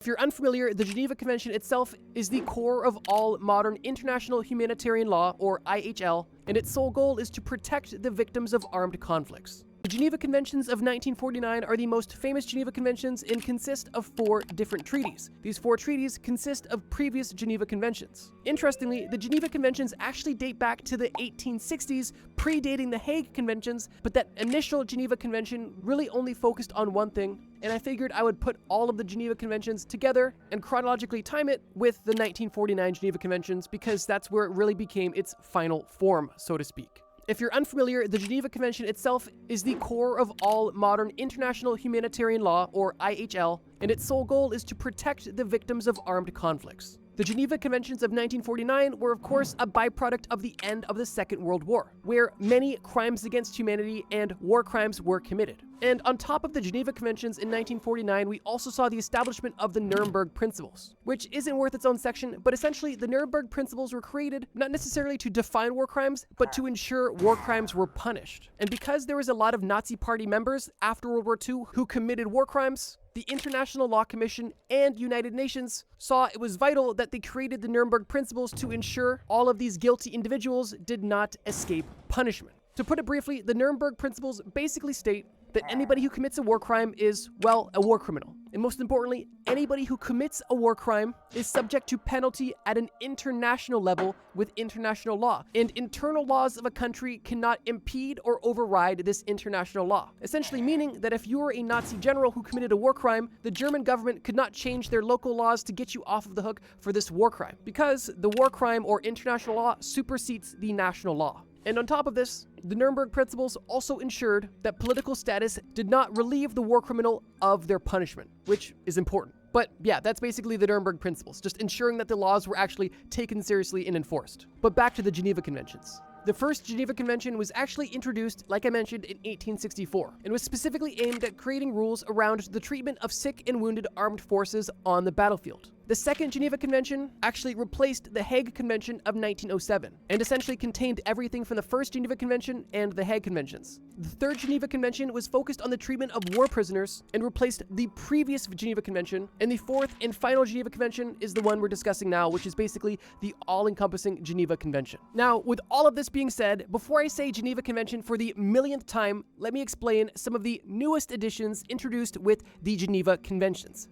If you're unfamiliar, the Geneva Convention itself is the core of all modern international humanitarian law, or IHL, and its sole goal is to protect the victims of armed conflicts. The Geneva Conventions of 1949 are the most famous Geneva Conventions and consist of 4 different treaties. These 4 treaties consist of previous Geneva Conventions. Interestingly, the Geneva Conventions actually date back to the 1860s, predating the Hague Conventions, but that initial Geneva Convention really only focused on one thing, and I figured I would put all of the Geneva Conventions together and chronologically time it with the 1949 Geneva Conventions because that's where it really became its final form, so to speak. If you're unfamiliar, the Geneva Convention itself is the core of all modern international humanitarian law, or IHL, and its sole goal is to protect the victims of armed conflicts. The Geneva Conventions of 1949 were, of course, a byproduct of the end of the Second World War, where many crimes against humanity and war crimes were committed. And on top of the Geneva Conventions in 1949, we also saw the establishment of the Nuremberg Principles, which isn't worth its own section, but essentially the Nuremberg Principles were created not necessarily to define war crimes, but to ensure war crimes were punished. And because there was a lot of Nazi Party members after World War II who committed war crimes, the International Law Commission and United Nations saw it was vital that they created the Nuremberg Principles to ensure all of these guilty individuals did not escape punishment. To put it briefly, the Nuremberg Principles basically state that anybody who commits a war crime is, well, a war criminal. And most importantly, anybody who commits a war crime is subject to penalty at an international level with international law. And internal laws of a country cannot impede or override this international law. Essentially meaning that if you were a Nazi general who committed a war crime, the German government could not change their local laws to get you off of the hook for this war crime, because the war crime or international law supersedes the national law. And on top of this, the Nuremberg Principles also ensured that political status did not relieve the war criminal of their punishment, which is important. But yeah, that's basically the Nuremberg Principles, just ensuring that the laws were actually taken seriously and enforced. But back to the Geneva Conventions. The first Geneva Convention was actually introduced, like I mentioned, in 1864, and was specifically aimed at creating rules around the treatment of sick and wounded armed forces on the battlefield. The second Geneva Convention actually replaced the Hague Convention of 1907, and essentially contained everything from the first Geneva Convention and the Hague Conventions. The third Geneva Convention was focused on the treatment of war prisoners and replaced the previous Geneva Convention, and the fourth and final Geneva Convention is the one we're discussing now, which is basically the all-encompassing Geneva Convention. Now, with all of this being said, before I say Geneva Convention for the millionth time, let me explain some of the newest additions introduced with the Geneva Conventions.